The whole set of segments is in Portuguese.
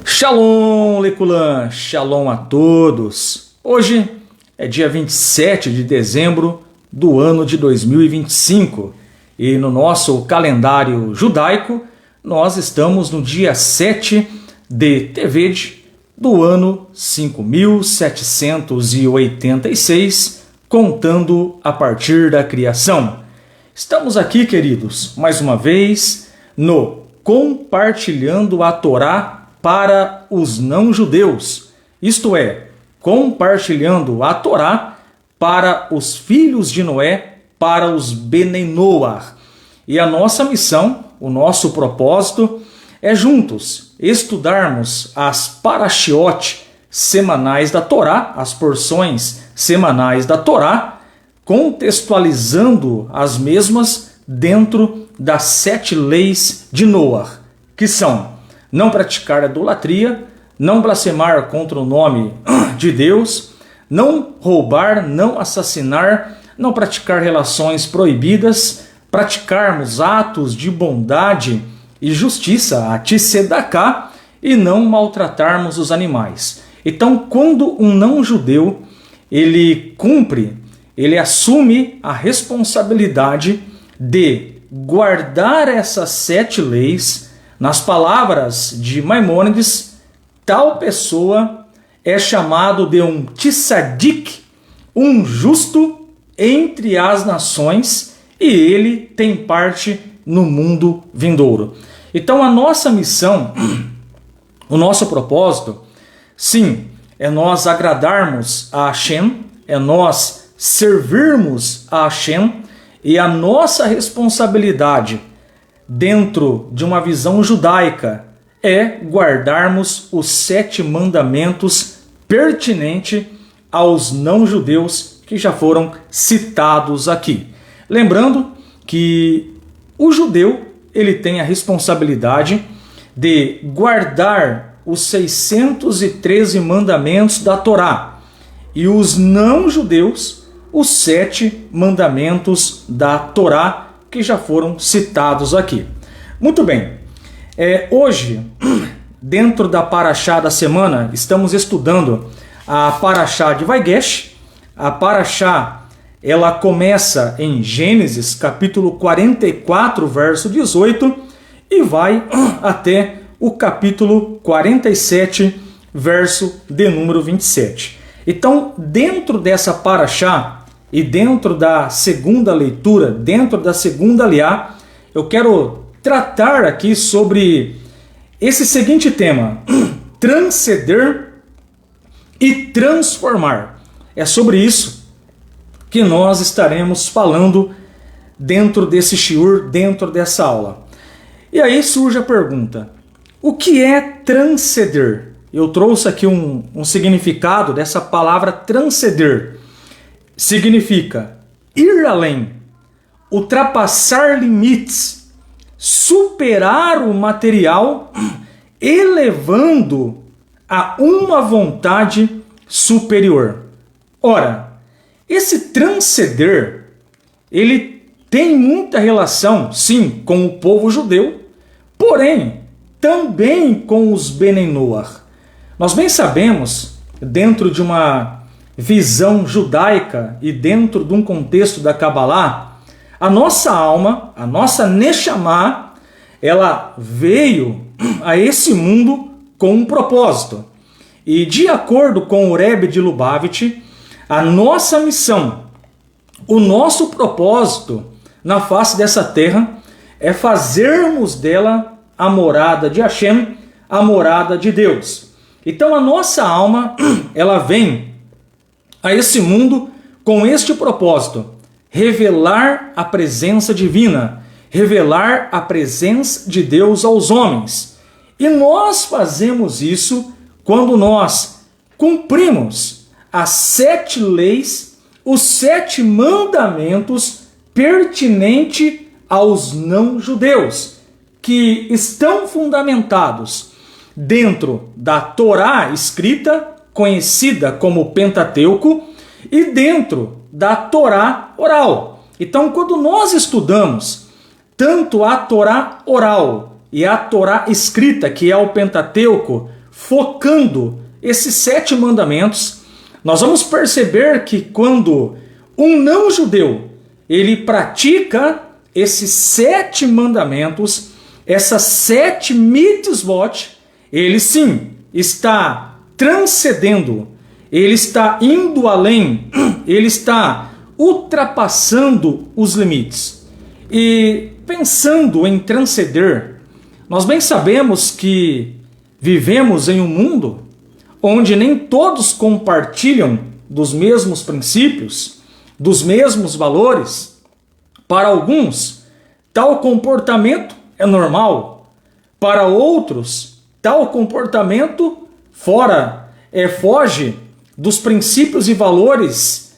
Shalom, Leculan, shalom a todos. Hoje é dia 27 de dezembro do ano de 2025 e no nosso calendário judaico nós estamos no dia 7 de Tevet do ano 5786, contando a partir da criação. Estamos aqui, queridos, mais uma vez no Compartilhando a Torá para os não-judeus, isto é, compartilhando a Torá para os filhos de Noé, para os Benei Noach. E a nossa missão, o nosso propósito é juntos estudarmos as parashiot semanais da Torá, as porções semanais da Torá, contextualizando as mesmas dentro das 7 leis de Noach, que são não praticar idolatria, não blasfemar contra o nome de Deus, não roubar, não assassinar, não praticar relações proibidas, praticarmos atos de bondade e justiça, a tzedakah, e não maltratarmos os animais. Então, quando um não-judeu ele cumpre, ele assume a responsabilidade de guardar essas 7 leis. Nas palavras de Maimônides, tal pessoa é chamado de um tzadik, um justo entre as nações, e ele tem parte no mundo vindouro. Então a nossa missão, o nosso propósito, sim, é nós agradarmos a Hashem, é nós servirmos a Hashem, e a nossa responsabilidade dentro de uma visão judaica é guardarmos os 7 mandamentos pertinentes aos não-judeus que já foram citados aqui. Lembrando que o judeu ele tem a responsabilidade de guardar os 613 mandamentos da Torá e os não-judeus os 7 mandamentos da Torá que já foram citados aqui. Muito bem, hoje, dentro da Parashá da semana, estamos estudando a Parashá de Vaigesh. A Parashá, ela começa em Gênesis, capítulo 44, verso 18, e vai até o capítulo 47, verso de número 27. Então, dentro dessa Parashá, e dentro da segunda leitura, dentro da segunda aliá, eu quero tratar aqui sobre esse seguinte tema: transcender e transformar. É sobre isso que nós estaremos falando dentro desse shiur, dentro dessa aula. E aí surge a pergunta: o que é transcender? Eu trouxe aqui um significado dessa palavra transcender. Significa ir além, ultrapassar limites, superar o material, elevando a uma vontade superior. Ora, esse transcender, ele tem muita relação, sim, com o povo judeu, porém, também com os Benei Noach. Nós bem sabemos, dentro de uma visão judaica e dentro de um contexto da Kabbalah, a nossa alma, a nossa Neshama, ela veio a esse mundo com um propósito. E de acordo com o Rebbe de Lubavitch, a nossa missão, o nosso propósito na face dessa terra é fazermos dela a morada de Hashem, a morada de Deus. Então a nossa alma, ela vem a esse mundo com este propósito: revelar a presença divina, revelar a presença de Deus aos homens. E nós fazemos isso quando nós cumprimos as 7 leis, os 7 mandamentos pertinentes aos não-judeus, que estão fundamentados dentro da Torá escrita, conhecida como Pentateuco, e dentro da Torá oral. Então, quando nós estudamos tanto a Torá oral e a Torá escrita, que é o Pentateuco, focando esses 7 mandamentos, nós vamos perceber que quando um não-judeu ele pratica esses 7 mandamentos, essas 7 mitzvot, ele sim está transcendendo, ele está indo além, ele está ultrapassando os limites. E pensando em transcender, nós bem sabemos que vivemos em um mundo onde nem todos compartilham dos mesmos princípios, dos mesmos valores. Para alguns, tal comportamento é normal. Para outros, tal comportamento foge dos princípios e valores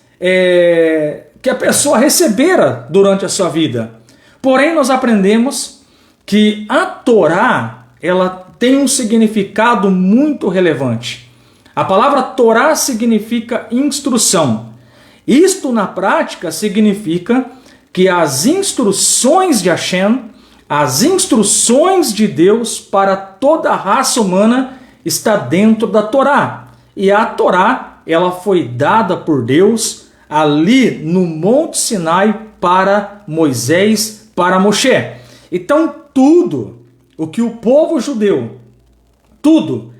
que a pessoa recebera durante a sua vida. Porém, nós aprendemos que a Torá, ela tem um significado muito relevante. A palavra Torá significa instrução. Isto, na prática, significa que as instruções de Hashem, as instruções de Deus para toda a raça humana está dentro da Torá. E a Torá, ela foi dada por Deus ali no Monte Sinai para Moisés, para Moshe. Então, tudo o que o povo judeu, tudo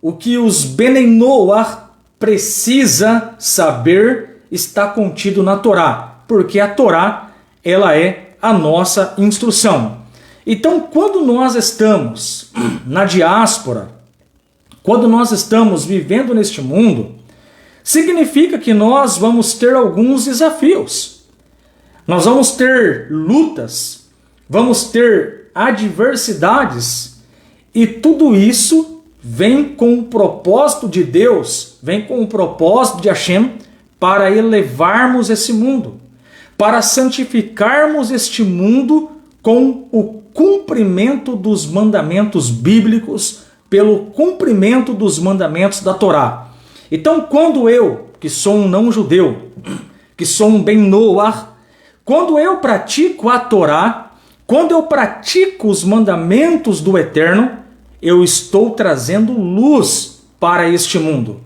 o que os Bnei Noach precisa saber está contido na Torá, porque a Torá, ela é a nossa instrução. Então, quando nós estamos na diáspora, quando nós estamos vivendo neste mundo, significa que nós vamos ter alguns desafios. Nós vamos ter lutas, vamos ter adversidades, e tudo isso vem com o propósito de Deus, vem com o propósito de Hashem para elevarmos esse mundo, para santificarmos este mundo com o cumprimento dos mandamentos bíblicos, pelo cumprimento dos mandamentos da Torá. Então, quando eu, que sou um não-judeu, que sou um Bnei Noach, quando eu pratico a Torá, quando eu pratico os mandamentos do Eterno, eu estou trazendo luz para este mundo.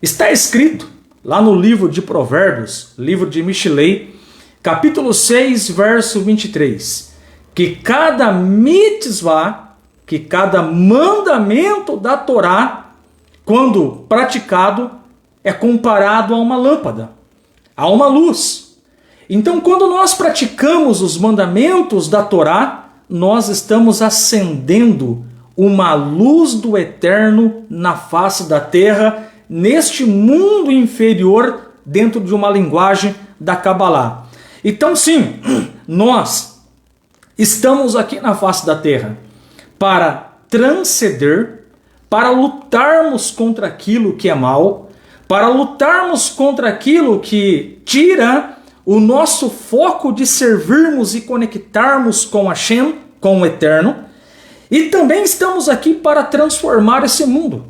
Está escrito lá no livro de Provérbios, livro de Mishlei, capítulo 6, verso 23, que cada mitzvah, que cada mandamento da Torá, quando praticado, é comparado a uma lâmpada, a uma luz. Então, quando nós praticamos os mandamentos da Torá, nós estamos acendendo uma luz do Eterno na face da terra, neste mundo inferior, dentro de uma linguagem da Kabbalah. Então, sim, nós estamos aqui na face da terra para transcender, para lutarmos contra aquilo que é mal, para lutarmos contra aquilo que tira o nosso foco de servirmos e conectarmos com Hashem, com o Eterno. E também estamos aqui para transformar esse mundo,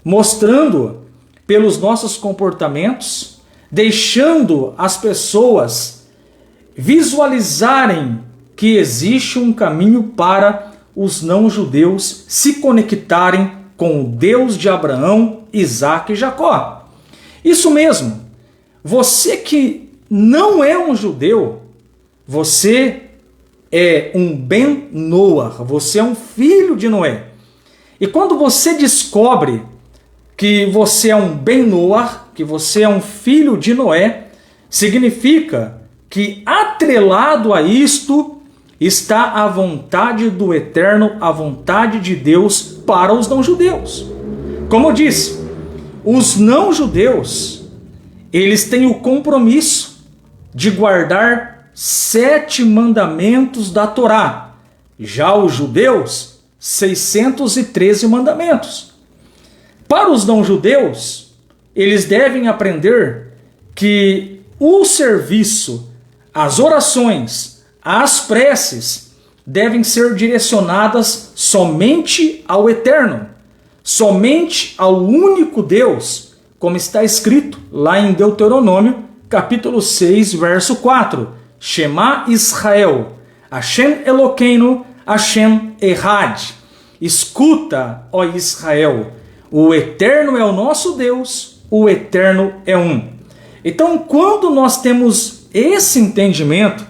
mostrando pelos nossos comportamentos, deixando as pessoas visualizarem que existe um caminho para os não-judeus se conectarem com o Deus de Abraão, Isaque e Jacó. Isso mesmo, você que não é um judeu, você é um Bnei Noach, você é um filho de Noé. E quando você descobre que você é um Bnei Noach, que você é um filho de Noé, significa que atrelado a isto está a vontade do Eterno, a vontade de Deus para os não-judeus. Como eu disse, os não-judeus, eles têm o compromisso de guardar 7 mandamentos da Torá. Já os judeus, 613 mandamentos. Para os não-judeus, eles devem aprender que o serviço, as orações, as preces devem ser direcionadas somente ao Eterno, somente ao único Deus, como está escrito lá em Deuteronômio, capítulo 6, verso 4. Shema Israel, Hashem Elokeinu, Hashem Echad. Escuta, ó Israel, O Eterno é o nosso Deus, o Eterno é um. Então, quando nós temos esse entendimento,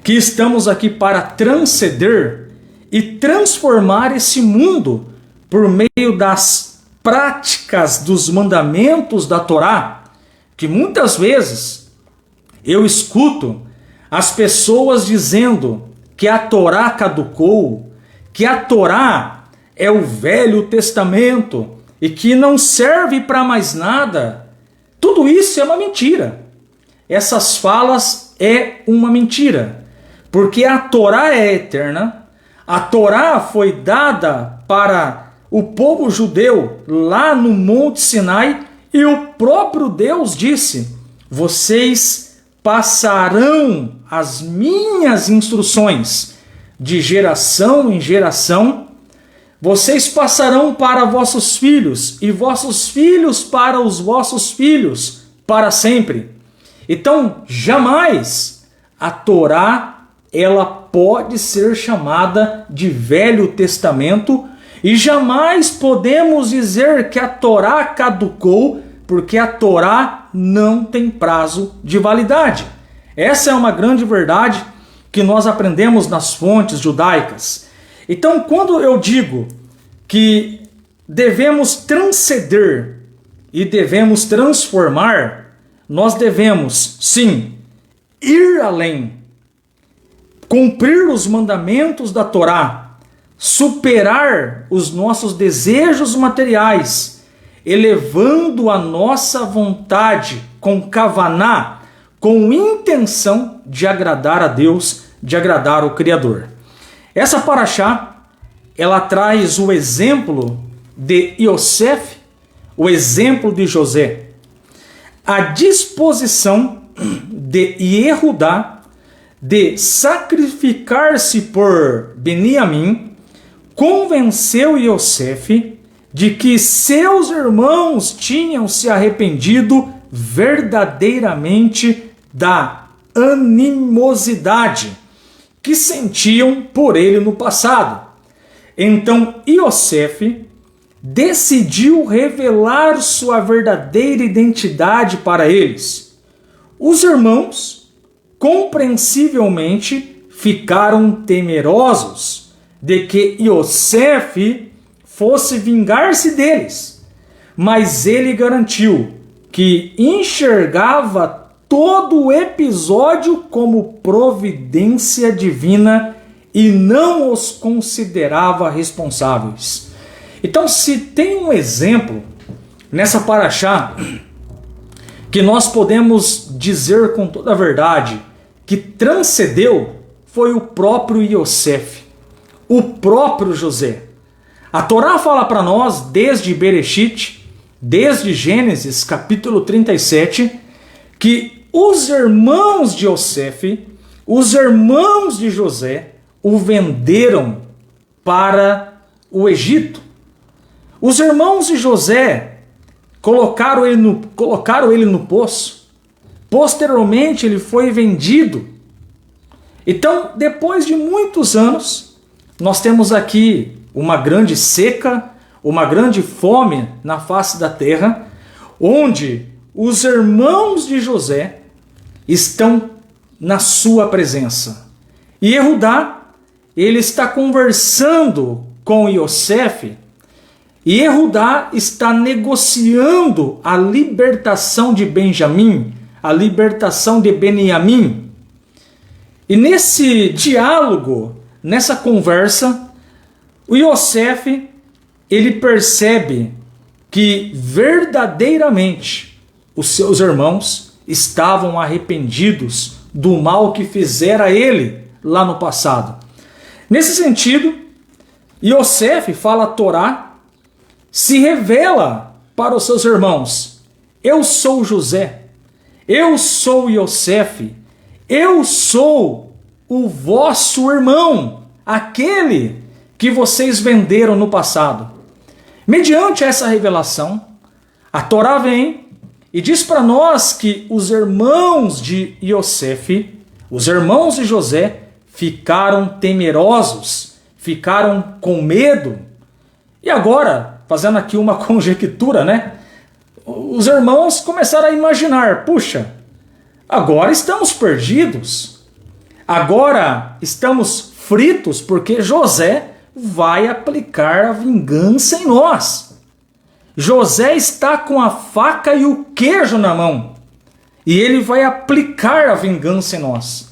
que estamos aqui para transcender e transformar esse mundo por meio das práticas dos mandamentos da Torá, que muitas vezes eu escuto as pessoas dizendo que a Torá caducou, que a Torá é o Velho Testamento e que não serve para mais nada. Tudo isso é uma mentira. Essas falas é uma mentira, porque a Torá é eterna. A Torá foi dada para o povo judeu lá no Monte Sinai e o próprio Deus disse: vocês passarão as minhas instruções de geração em geração, vocês passarão para vossos filhos e vossos filhos para os vossos filhos para sempre. Então, jamais a Torá ela pode ser chamada de Velho Testamento e jamais podemos dizer que a Torá caducou, porque a Torá não tem prazo de validade. Essa é uma grande verdade que nós aprendemos nas fontes judaicas. Então, quando eu digo que devemos transcender e devemos transformar, nós devemos, sim, ir além, cumprir os mandamentos da Torá, superar os nossos desejos materiais, elevando a nossa vontade com kavaná, com intenção de agradar a Deus, de agradar o Criador. Essa paraxá, ela traz o exemplo de Yosef, o exemplo de José. A disposição de Yehudá de sacrificar-se por Beniamim convenceu Yosef de que seus irmãos tinham se arrependido verdadeiramente da animosidade que sentiam por ele no passado. Então Yosef decidiu revelar sua verdadeira identidade para eles. Os irmãos, compreensivelmente, ficaram temerosos de que Yosef fosse vingar-se deles, mas ele garantiu que enxergava todo o episódio como providência divina e não os considerava responsáveis. Então, se tem um exemplo nessa paraxá que nós podemos dizer com toda a verdade que transcendeu, foi o próprio Yosef, o próprio José. A Torá fala para nós desde Bereshit, desde Gênesis capítulo 37, que os irmãos de Yosef, os irmãos de José, o venderam para o Egito. Os irmãos de José colocaram ele no poço. Posteriormente ele foi vendido. Então, depois de muitos anos, nós temos aqui uma grande seca, uma grande fome na face da terra, onde os irmãos de José estão na sua presença. E Yehudá, ele está conversando com Yosef, e Yehudá está negociando a libertação de Benjamim, a libertação de Beniamim. E nesse diálogo, nessa conversa, o Yosef, ele percebe que verdadeiramente os seus irmãos estavam arrependidos do mal que fizera a ele lá no passado. Nesse sentido, Yosef fala a Torá, se revela para os seus irmãos: eu sou José, eu sou Yosef, eu sou o vosso irmão, aquele que vocês venderam no passado. Mediante essa revelação, a Torá vem e diz para nós que os irmãos de Yosef, os irmãos de José, ficaram temerosos, ficaram com medo. E agora, fazendo aqui uma conjectura, né? Os irmãos começaram a imaginar, puxa, agora estamos perdidos. Agora estamos fritos porque José vai aplicar a vingança em nós. José está com a faca e o queijo na mão. E ele vai aplicar a vingança em nós.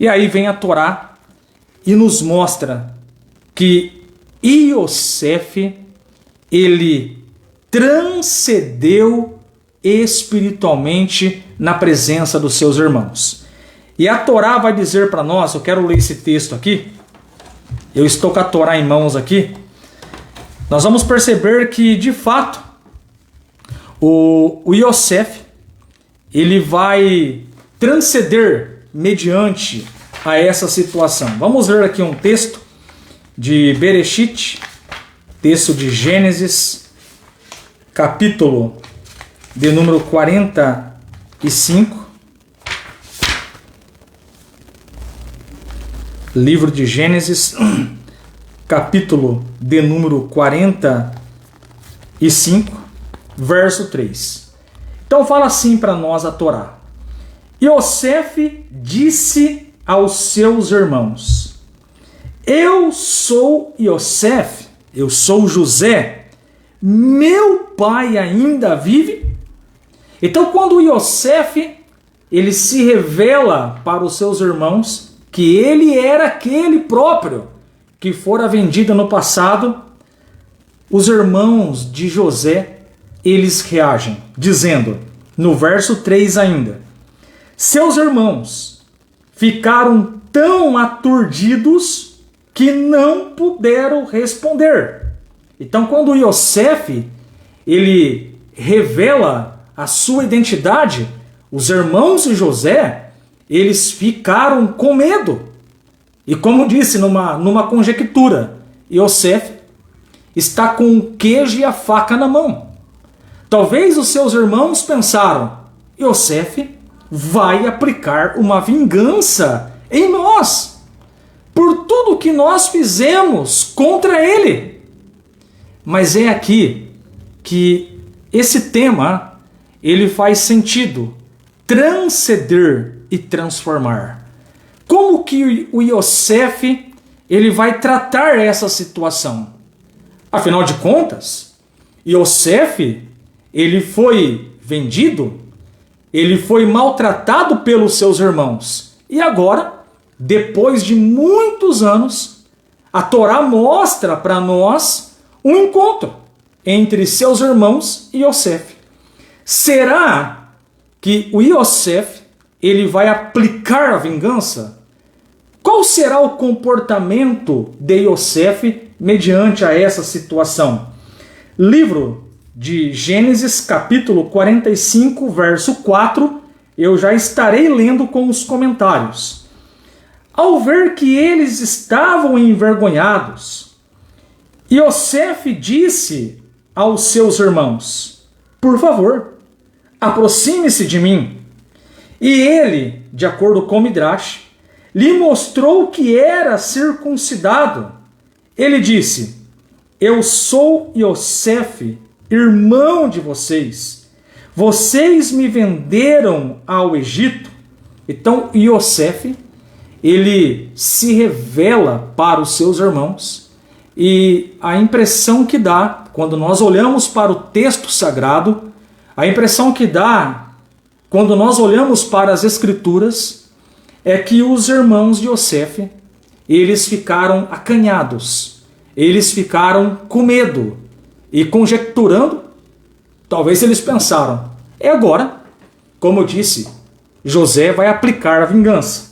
E aí vem a Torá e nos mostra que Iosef, ele transcendeu espiritualmente na presença dos seus irmãos. E a Torá vai dizer para nós, eu quero ler esse texto aqui, eu estou com a Torá em mãos aqui, nós vamos perceber que, de fato, o Iosef, ele vai transcender mediante a essa situação. Vamos ler aqui um texto de Bereshit, texto de Gênesis, capítulo de número 45. Livro de Gênesis, capítulo de número 45, verso 3. Então fala assim para nós a Torá. Iosef disse aos seus irmãos: eu sou Iosef, eu sou José, meu pai ainda vive? Então quando Iosef ele se revela para os seus irmãos que ele era aquele próprio que fora vendido no passado, os irmãos de José, eles reagem, dizendo, no verso 3 ainda, seus irmãos ficaram tão aturdidos que não puderam responder. Então, quando Iosef, ele revela a sua identidade, os irmãos de José, eles ficaram com medo. E como disse numa conjectura, Iosef está com o queijo e a faca na mão. Talvez os seus irmãos pensaram, Iosef vai aplicar uma vingança em nós, por tudo que nós fizemos contra ele. Mas é aqui que esse tema, ele faz sentido, transcender e transformar. Como que o Iosef, ele vai tratar essa situação? Afinal de contas, Iosef, ele foi vendido, ele foi maltratado pelos seus irmãos. E agora, depois de muitos anos, a Torá mostra para nós um encontro entre seus irmãos e Iosef. Será que o Iosef, ele vai aplicar a vingança? Qual será o comportamento de Iosef mediante a essa situação? Livro de Gênesis, capítulo 45, verso 4, eu já estarei lendo com os comentários. Ao ver que eles estavam envergonhados, Iosef disse aos seus irmãos, por favor, aproxime-se de mim. E ele, de acordo com Midrash, lhe mostrou que era circuncidado. Ele disse, eu sou Iosef, irmão de vocês. Vocês me venderam ao Egito. Então Iosef, ele se revela para os seus irmãos. E a impressão que dá, quando nós olhamos para o texto sagrado, a impressão que dá, quando nós olhamos para as Escrituras, é que os irmãos de Iosef, eles ficaram acanhados, eles ficaram com medo e conjecturando, talvez eles pensaram, é agora, como eu disse, José vai aplicar a vingança.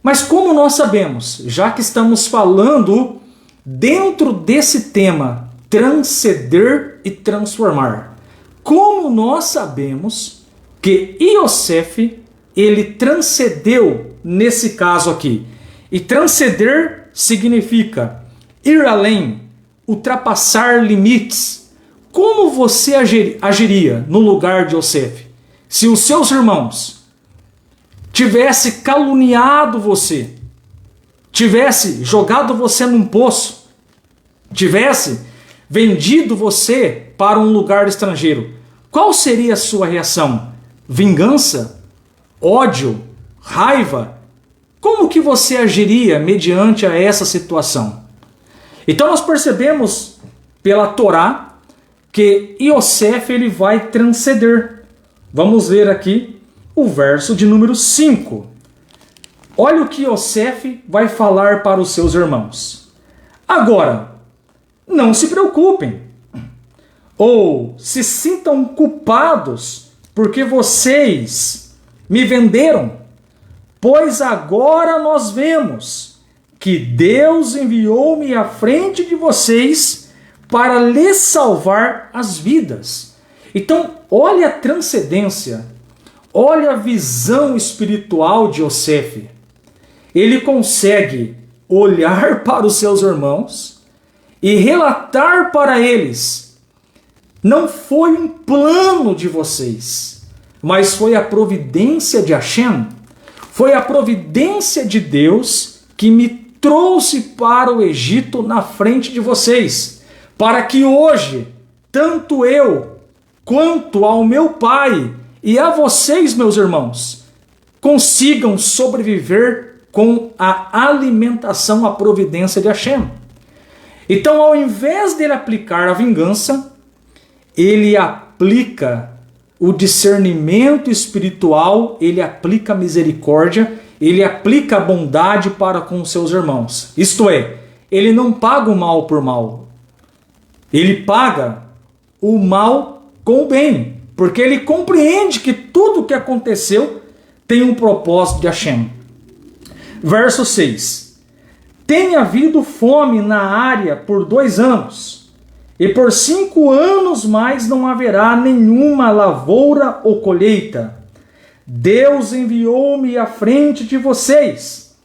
Mas como nós sabemos, já que estamos falando dentro desse tema, transcender e transformar, como nós sabemos que Iosef, ele transcendeu nesse caso aqui? E transcender significa ir além, ultrapassar limites. Como você agiria no lugar de Iosef? Se os seus irmãos tivesse caluniado você, tivesse jogado você num poço, tivesse vendido você para um lugar estrangeiro, qual seria a sua reação? Vingança? Ódio? Raiva? Como que você agiria mediante a essa situação? Então nós percebemos pela Torá que Iosef ele vai transcender. Vamos ver aqui o verso de número 5. Olha o que Iosef vai falar para os seus irmãos. Agora, não se preocupem, ou se sintam culpados, porque vocês me venderam, pois agora nós vemos que Deus enviou-me à frente de vocês para lhes salvar as vidas. Então, olha a transcendência, olha a visão espiritual de Iosef. Ele consegue olhar para os seus irmãos e relatar para eles: não foi um plano de vocês, mas foi a providência de Hashem, foi a providência de Deus que me trouxe para o Egito na frente de vocês, para que hoje, tanto eu quanto ao meu pai e a vocês, meus irmãos, consigam sobreviver com a alimentação, a providência de Hashem. Então, ao invés dele aplicar a vingança, ele aplica o discernimento espiritual, ele aplica a misericórdia, ele aplica a bondade para com os seus irmãos. Isto é, ele não paga o mal por mal. Ele paga o mal com o bem, porque ele compreende que tudo o que aconteceu tem um propósito de Hashem. Verso 6. Tem havido fome na área por 2 anos, e por 5 anos mais não haverá nenhuma lavoura ou colheita. Deus enviou-me à frente de vocês,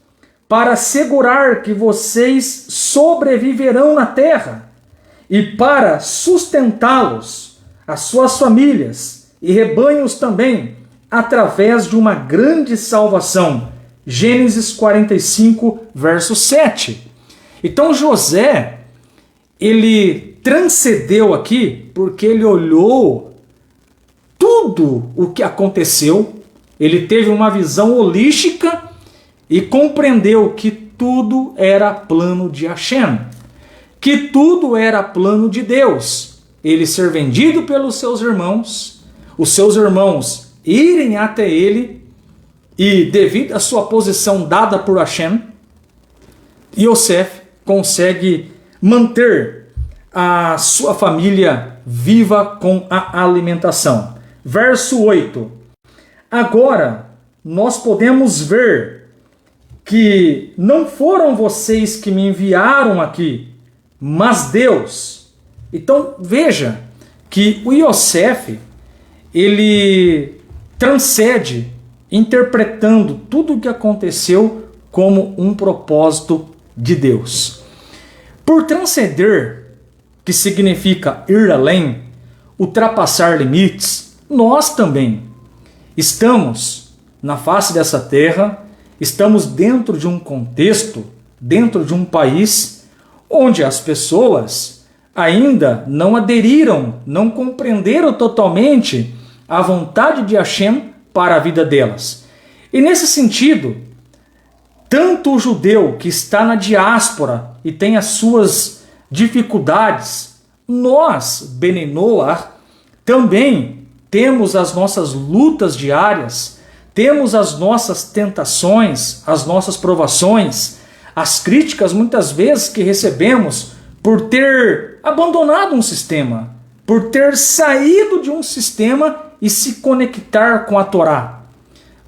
para assegurar que vocês sobreviverão na terra, e para sustentá-los, as suas famílias e rebanhos também, através de uma grande salvação. Gênesis 45, verso 7. Então José, ele transcendeu aqui porque ele olhou tudo o que aconteceu, ele teve uma visão holística e compreendeu que tudo era plano de Hashem, que tudo era plano de Deus. Ele ser vendido pelos seus irmãos, os seus irmãos irem até ele, e devido à sua posição dada por Hashem, Iosef consegue manter a sua família viva com a alimentação. Verso 8. Agora nós podemos ver que não foram vocês que me enviaram aqui, mas Deus. Então veja que o Iosef, ele transcende interpretando tudo o que aconteceu como um propósito de Deus. Por transcender, que significa ir além, ultrapassar limites, nós também estamos na face dessa terra, estamos dentro de um contexto, dentro de um país, onde as pessoas ainda não aderiram, não compreenderam totalmente a vontade de Hashem para a vida delas. E nesse sentido, tanto o judeu que está na diáspora e tem as suas dificuldades, nós, Bnei Noach, também temos as nossas lutas diárias, temos as nossas tentações, as nossas provações, as críticas muitas vezes que recebemos por ter abandonado um sistema, por ter saído de um sistema e se conectar com a Torá.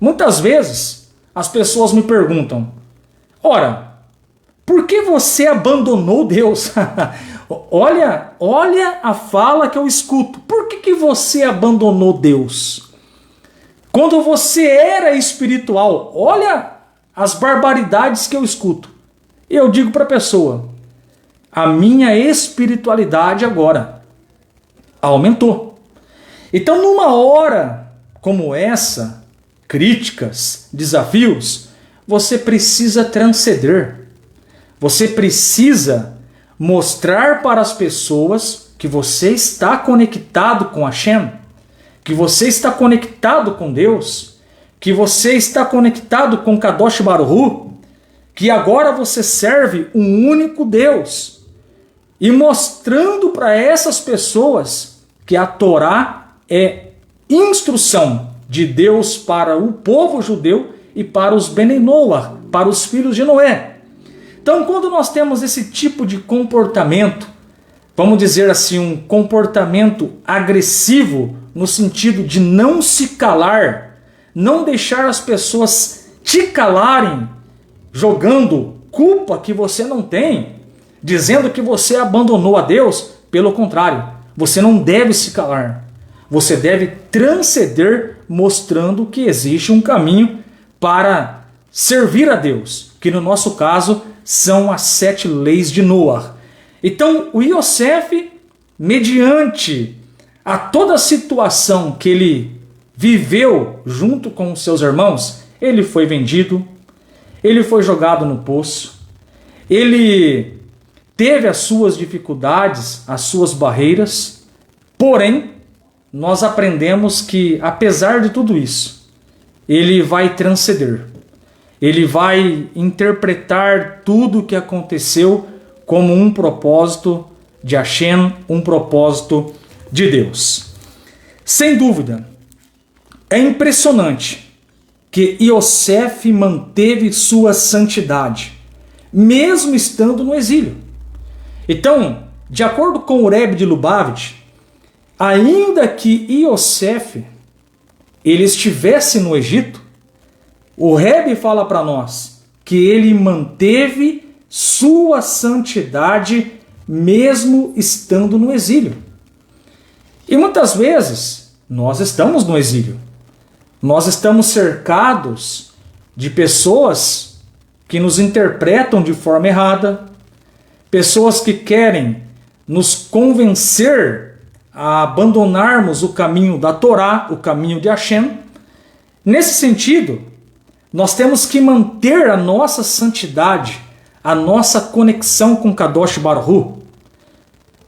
Muitas vezes as pessoas me perguntam: ora, por que você abandonou Deus? olha a fala que eu escuto. Por que você abandonou Deus? Quando você era espiritual, olha as barbaridades que eu escuto. E eu digo para a pessoa: a minha espiritualidade agora aumentou. Então, numa hora como essa, críticas, desafios, você precisa transcender. Você precisa mostrar para as pessoas que você está conectado com Hashem, que você está conectado com Deus, que você está conectado com Kadosh Baruch Hu, que agora você serve um único Deus, e mostrando para essas pessoas que a Torá é instrução de Deus para o povo judeu e para os Benei Noach, para os filhos de Noé. Então, quando nós temos esse tipo de comportamento, vamos dizer assim, um comportamento agressivo, no sentido de não se calar, não deixar as pessoas te calarem, jogando culpa que você não tem, dizendo que você abandonou a Deus, pelo contrário, você não deve se calar. Você deve transcender, mostrando que existe um caminho para servir a Deus, que no nosso caso são as 7 leis de Noah. Então, o Yosef, mediante a toda a situação que ele viveu junto com os seus irmãos, ele foi vendido, ele foi jogado no poço, ele teve as suas dificuldades, as suas barreiras, porém, nós aprendemos que, apesar de tudo isso, ele vai transcender. Ele vai interpretar tudo o que aconteceu como um propósito de Hashem, um propósito de Deus. Sem dúvida, é impressionante que Yosef manteve sua santidade, mesmo estando no exílio. Então, de acordo com o Rebbe de Lubavitch, ainda que Yosef ele estivesse no Egito, o Rebbe fala para nós que ele manteve sua santidade mesmo estando no exílio. E muitas vezes nós estamos no exílio. Nós estamos cercados de pessoas que nos interpretam de forma errada, pessoas que querem nos convencer a abandonarmos o caminho da Torá, o caminho de Hashem. Nesse sentido, nós temos que manter a nossa santidade, a nossa conexão com Kadosh Baruch Hu.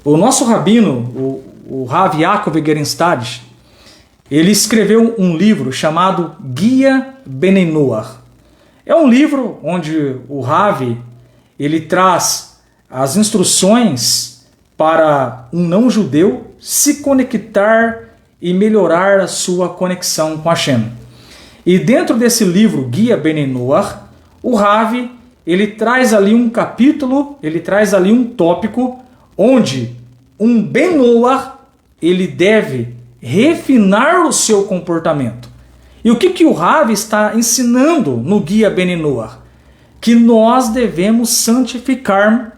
O nosso rabino, o Rav Yaakov Gerenstad, ele escreveu um livro chamado Guia Benei Noach. É um livro onde o Rav ele traz as instruções para um não-judeu se conectar e melhorar a sua conexão com Hashem. E dentro desse livro, Guia Benei Noach, o Rav ele traz ali um capítulo, ele traz ali um tópico, onde um Ben Noach ele deve refinar o seu comportamento. E o que o Rav está ensinando no Guia Benei Noach? Que nós devemos santificar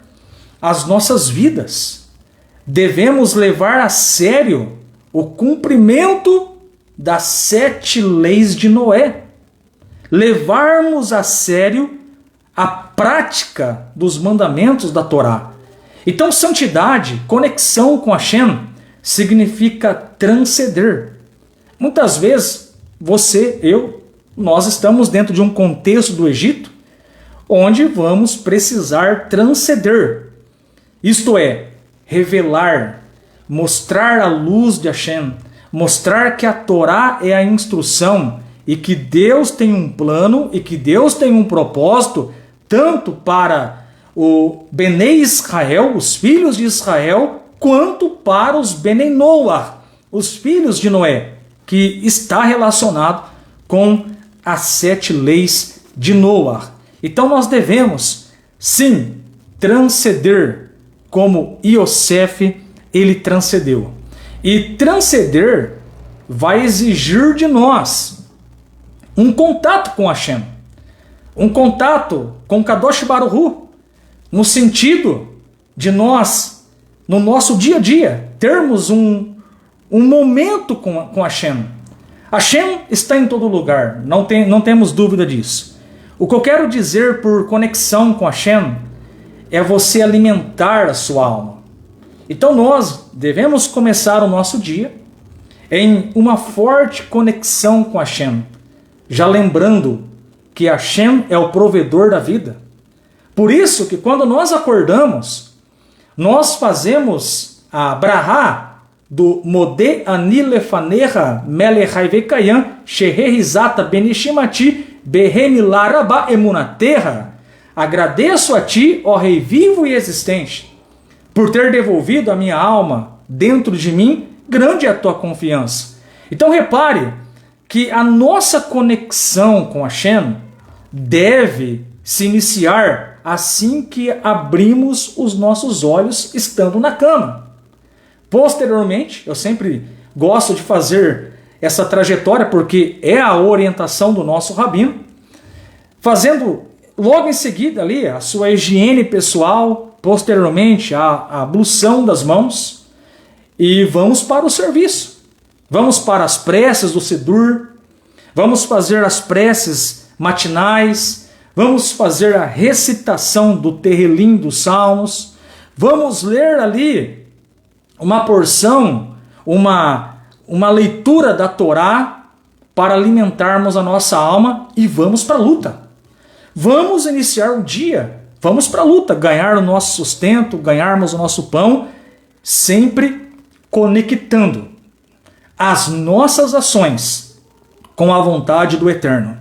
as nossas vidas. Devemos levar a sério o cumprimento das 7 leis de Noé. Levarmos a sério a prática dos mandamentos da Torá. Então, santidade, conexão com Hashem, significa transcender. Muitas vezes, você, eu, nós estamos dentro de um contexto do Egito, onde vamos precisar transcender. Isto é, revelar, mostrar a luz de Hashem, mostrar que a Torá é a instrução e que Deus tem um plano e que Deus tem um propósito, tanto para o Benei Israel, os filhos de Israel, quanto para os Benei Noach, os filhos de Noé, que está relacionado com as 7 leis de Noach. Então nós devemos, sim, transcender como Yosef ele transcedeu. E transcender vai exigir de nós um contato com Hashem, um contato com Kadosh Baruch Hu, no sentido de nós, no nosso dia a dia, termos um momento com Hashem. Hashem está em todo lugar, não temos dúvida disso. O que eu quero dizer por conexão com Hashem é você alimentar a sua alma. Então nós devemos começar o nosso dia em uma forte conexão com Hashem, já lembrando que Hashem é o provedor da vida. Por isso que quando nós acordamos, nós fazemos a brahá do Modé Ani Lefanecha Melechai Vekayam Sheherizata Benishimati Behemilaraba Emunaterra. Agradeço a ti, ó Rei vivo e existente, por ter devolvido a minha alma dentro de mim, grande é a tua confiança. Então repare que a nossa conexão com Hashem deve se iniciar assim que abrimos os nossos olhos estando na cama. Posteriormente, eu sempre gosto de fazer essa trajetória porque é a orientação do nosso rabino, fazendo logo em seguida ali a sua higiene pessoal, posteriormente a ablução das mãos, e vamos para o serviço. Vamos para as preces do Sidur, vamos fazer as preces matinais, vamos fazer a recitação do Terrilim dos Salmos, vamos ler ali uma porção, uma leitura da Torá para alimentarmos a nossa alma e vamos para a luta. Vamos iniciar o dia, vamos para a luta, ganhar o nosso sustento, ganharmos o nosso pão, sempre conectando as nossas ações com a vontade do Eterno.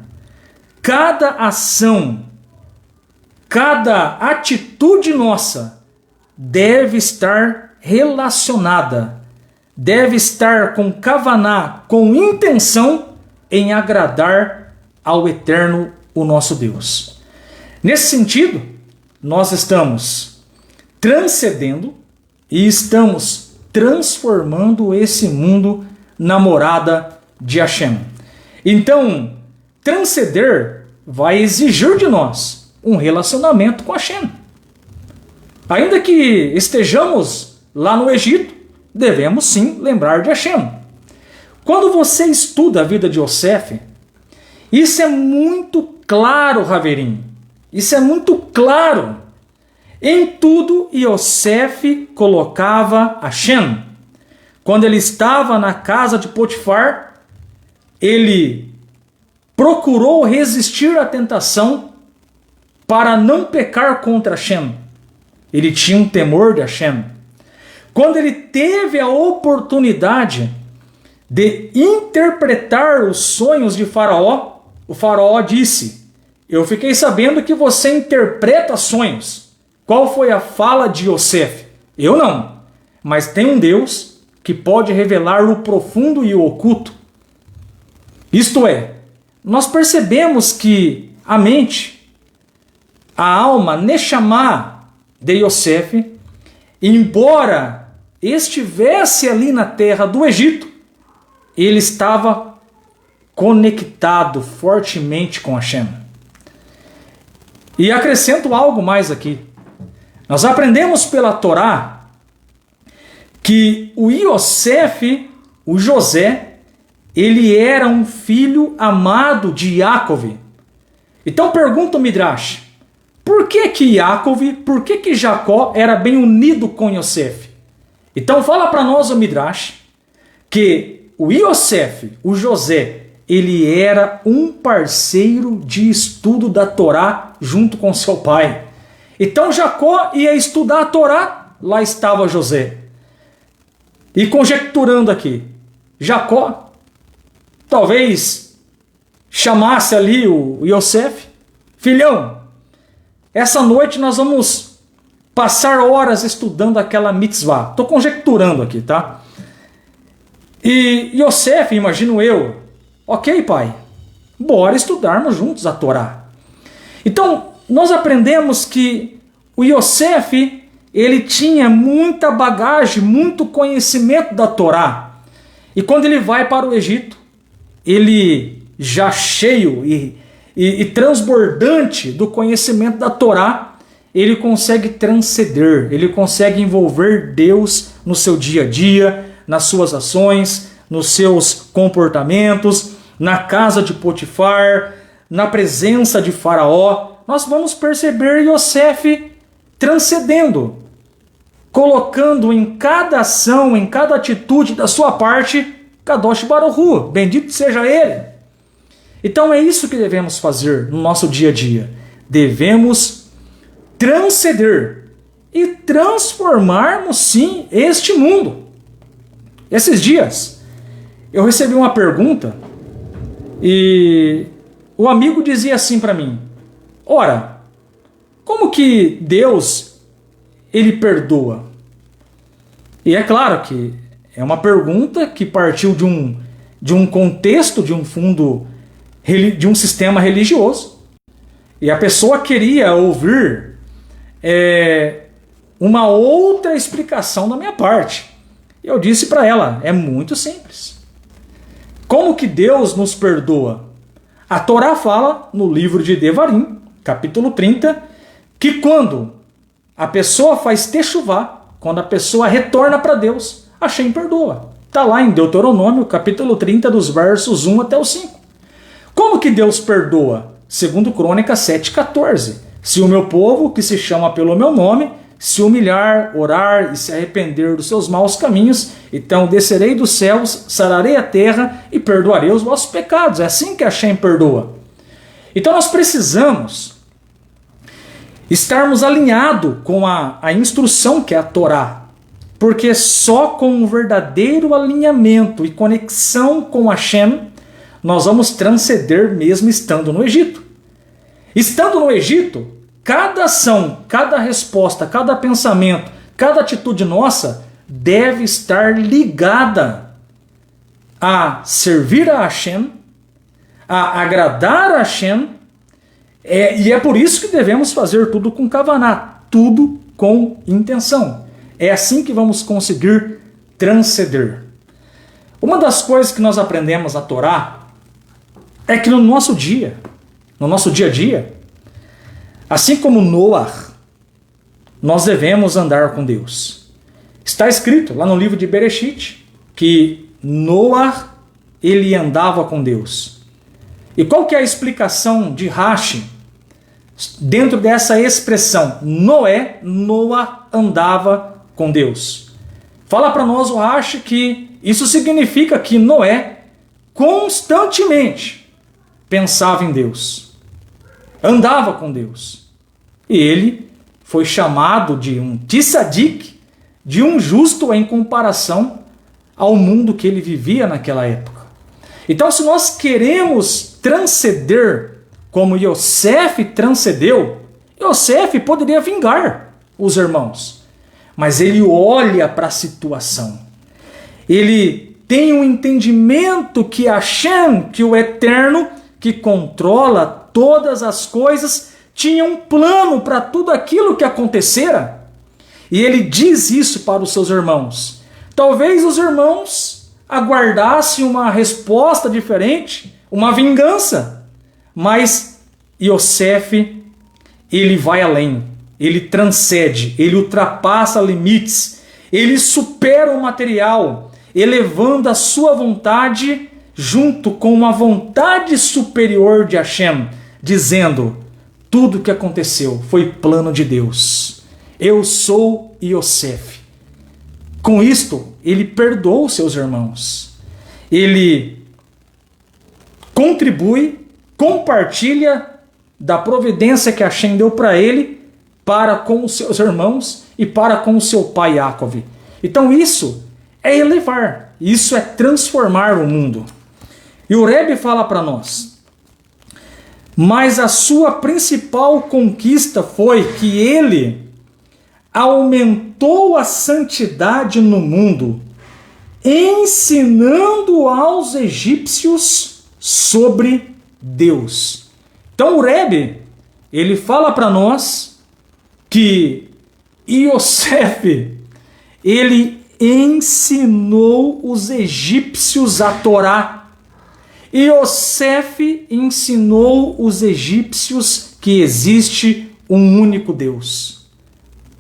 Cada ação, cada atitude nossa deve estar relacionada, deve estar com kavaná, com intenção em agradar ao Eterno, o nosso Deus. Nesse sentido, nós estamos transcendendo e estamos transformando esse mundo na morada de Hashem. Então, transcender vai exigir de nós um relacionamento com Hashem. Ainda que estejamos lá no Egito, devemos sim lembrar de Hashem. Quando você estuda a vida de Yosef, isso é muito claro, Haverim. Isso é muito claro. Em tudo, Yosef colocava Hashem. Quando ele estava na casa de Potifar, ele procurou resistir à tentação para não pecar contra Hashem. Ele tinha um temor de Hashem. Quando ele teve a oportunidade de interpretar os sonhos de Faraó, o Faraó disse: eu fiquei sabendo que você interpreta sonhos. Qual foi a fala de Yosef? Eu não, mas tem um Deus que pode revelar o profundo e o oculto. Isto é, nós percebemos que a mente, a alma, Neshama de Yosef, embora estivesse ali na terra do Egito, ele estava conectado fortemente com Hashem. E acrescento algo mais aqui. Nós aprendemos pela Torá que o Yosef, o José, ele era um filho amado de Yaakov. Então pergunta o Midrash, por que Jacó era bem unido com Yosef? Então fala para nós o Midrash que o Yosef, o José, ele era um parceiro de estudo da Torá junto com seu pai. Então Jacó ia estudar a Torá, lá estava José. E conjecturando aqui, Jacó talvez chamasse ali o Yosef: filhão, essa noite nós vamos passar horas estudando aquela mitzvah. Estou conjecturando aqui, tá? E Yosef, imagino eu, ok, pai, bora estudarmos juntos a Torá. Então, nós aprendemos que o Yosef, ele tinha muita bagagem, muito conhecimento da Torá. E quando ele vai para o Egito, ele já cheio e transbordante do conhecimento da Torá, ele consegue transcender, ele consegue envolver Deus no seu dia a dia, nas suas ações, nos seus comportamentos, na casa de Potifar, na presença de Faraó. Nós vamos perceber Yosef transcendendo, colocando em cada ação, em cada atitude da sua parte, Kadosh Baruch Hu, bendito seja Ele. Então é isso que devemos fazer no nosso dia a dia. Devemos transcender e transformarmos sim este mundo. Esses dias eu recebi uma pergunta e o amigo dizia assim para mim: ora, como que Deus ele perdoa? E é claro que é uma pergunta que partiu de um contexto, de um fundo, de um sistema religioso. E a pessoa queria ouvir uma outra explicação da minha parte. Eu disse para ela: é muito simples. Como que Deus nos perdoa? A Torá fala no livro de Devarim, capítulo 30, que quando a pessoa faz techuvá, quando a pessoa retorna para Deus, Hashem perdoa. Está lá em Deuteronômio, capítulo 30, dos versos 1 até o 5. Como que Deus perdoa? Segundo Crônicas 7,14. Se o meu povo, que se chama pelo meu nome, se humilhar, orar e se arrepender dos seus maus caminhos, então descerei dos céus, sararei a terra e perdoarei os vossos pecados. É assim que Hashem perdoa. Então nós precisamos estarmos alinhados com a instrução que é a Torá. Porque só com um verdadeiro alinhamento e conexão com Hashem, nós vamos transcender mesmo estando no Egito. Estando no Egito, cada ação, cada resposta, cada pensamento, cada atitude nossa deve estar ligada a servir a Hashem, a agradar a Hashem, e é por isso que devemos fazer tudo com kavaná, tudo com intenção. É assim que vamos conseguir transcender. Uma das coisas que nós aprendemos na Torá é que no nosso dia a dia, assim como Noah, nós devemos andar com Deus. Está escrito lá no livro de Bereshit que Noah, ele andava com Deus. E qual que é a explicação de Rashi dentro dessa expressão? Noah andava com Deus. Fala para nós o Rashi que isso significa que Noé constantemente pensava em Deus, andava com Deus. E ele foi chamado de um tzadik, de um justo em comparação ao mundo que ele vivia naquela época. Então, se nós queremos transcender como Yosef transcedeu, Yosef poderia vingar os irmãos, mas ele olha para a situação. Ele tem um entendimento que Hashem, que o Eterno, que controla todas as coisas, tinha um plano para tudo aquilo que acontecera. E ele diz isso para os seus irmãos. Talvez os irmãos aguardassem uma resposta diferente, uma vingança. Mas Yosef, ele vai além, ele transcende, ele ultrapassa limites, ele supera o material, elevando a sua vontade junto com uma vontade superior de Hashem, dizendo: tudo o que aconteceu foi plano de Deus. Eu sou Yosef. Com isto, ele perdoou seus irmãos. Ele contribui, compartilha da providência que Hashem deu para ele, para com os seus irmãos e para com o seu pai Yaakov. Então isso é elevar, isso é transformar o mundo. E o Rebbe fala para nós: mas a sua principal conquista foi que ele aumentou a santidade no mundo, ensinando aos egípcios sobre Deus. Então o Rebbe, ele fala para nós que Yosef, ele ensinou os egípcios a Torá. Yosef ensinou os egípcios que existe um único Deus.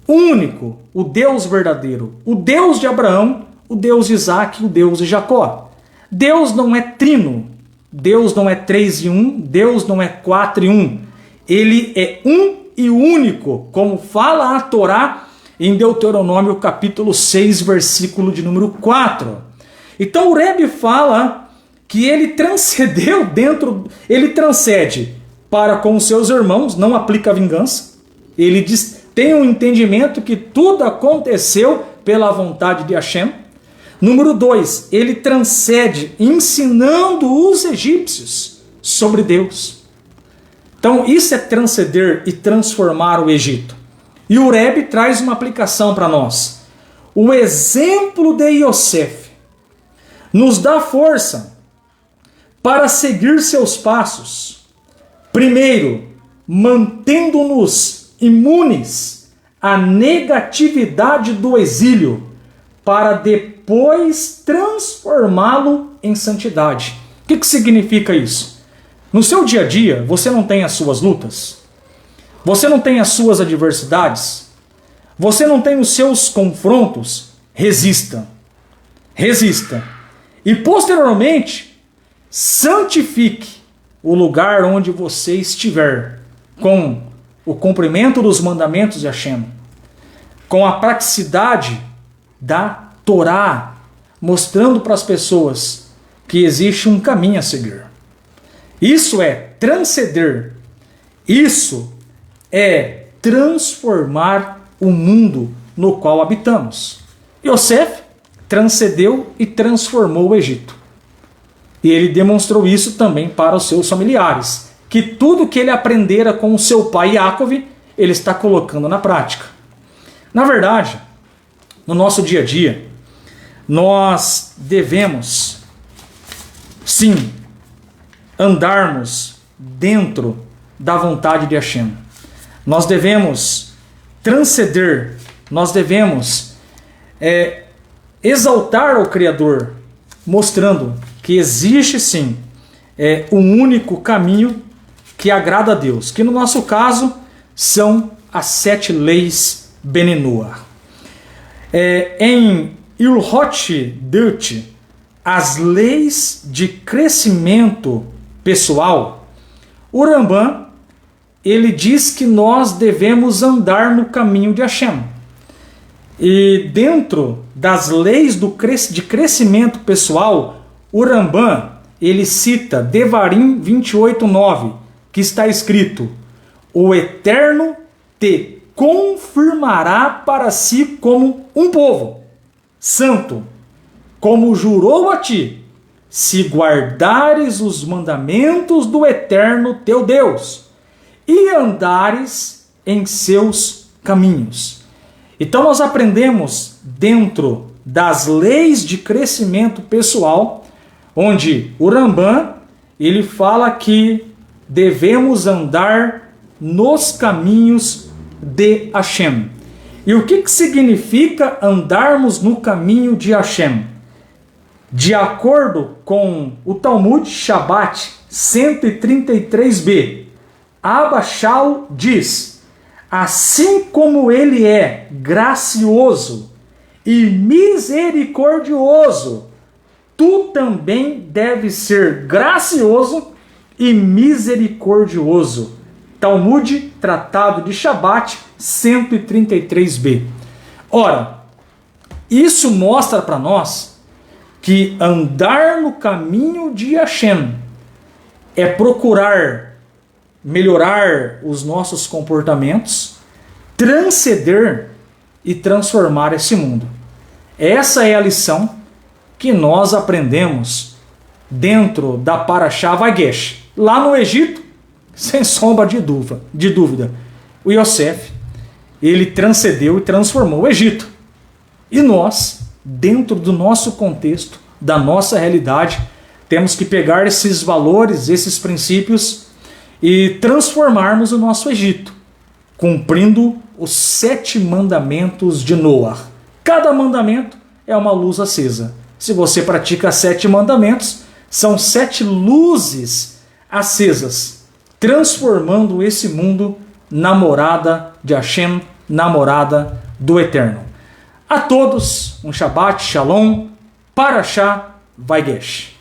Único, o Deus verdadeiro, o Deus de Abraão, o Deus de Isaac, o Deus de Jacó. Deus não é trino, Deus não é 3 em 1, Deus não é 4 em 1. Ele é um e único, como fala a Torá em Deuteronômio capítulo 6, versículo de número 4. Então o Rebbe fala que ele transcendeu ele transcende para com os seus irmãos, não aplica vingança. Ele diz: tem um entendimento que tudo aconteceu pela vontade de Hashem. Número 2, ele transcende ensinando os egípcios sobre Deus. Então isso é transcender e transformar o Egito. E o Rebbe traz uma aplicação para nós. O exemplo de Yosef nos dá força para seguir seus passos. Primeiro, mantendo-nos imunes à negatividade do exílio, para depois transformá-lo em santidade. O que significa isso? No seu dia a dia, você não tem as suas lutas? Você não tem as suas adversidades? Você não tem os seus confrontos? Resista. Resista. E posteriormente, santifique o lugar onde você estiver, com o cumprimento dos mandamentos de Hashem, com a praticidade da Torá, mostrando para as pessoas que existe um caminho a seguir. Isso é transcender. Isso é transformar o mundo no qual habitamos. Yosef transcendeu e transformou o Egito. E ele demonstrou isso também para os seus familiares, que tudo que ele aprendera com o seu pai Yaakov, ele está colocando na prática. Na verdade, no nosso dia a dia, nós devemos, sim, andarmos dentro da vontade de Hashem. Nós devemos transcender, nós devemos exaltar o Criador, mostrando que existe sim um único caminho que agrada a Deus, que no nosso caso são as 7 leis Benenoah. Em Ilhot Dut, as leis de crescimento pessoal, o Rambam, ele diz que nós devemos andar no caminho de Hashem. E dentro das leis de crescimento pessoal, o Rambam, ele cita Devarim 28:9, que está escrito: o Eterno te confirmará para si como um povo santo, como jurou a ti, se guardares os mandamentos do Eterno teu Deus e andares em seus caminhos. Então nós aprendemos dentro das leis de crescimento pessoal, onde o Rambam, ele fala que devemos andar nos caminhos de Hashem. E o que significa andarmos no caminho de Hashem? De acordo com o Talmud Shabbat 133b, Abba Shaul diz: assim como ele é gracioso e misericordioso, tu também deves ser gracioso e misericordioso. Talmud, Tratado de Shabbat 133b. Ora, isso mostra para nós que andar no caminho de Hashem é procurar melhorar os nossos comportamentos, transcender e transformar esse mundo. Essa é a lição que nós aprendemos dentro da Parashá Vagesh. Lá no Egito, sem sombra de dúvida, o Yosef, ele transcendeu e transformou o Egito. E nós, dentro do nosso contexto, da nossa realidade, temos que pegar esses valores, esses princípios e transformarmos o nosso Egito, cumprindo os 7 mandamentos de Noah. Cada mandamento é uma luz acesa. Se você pratica 7 mandamentos, são 7 luzes acesas, transformando esse mundo na morada de Hashem, na morada do Eterno. A todos, um Shabbat Shalom, Parashá Vagesh.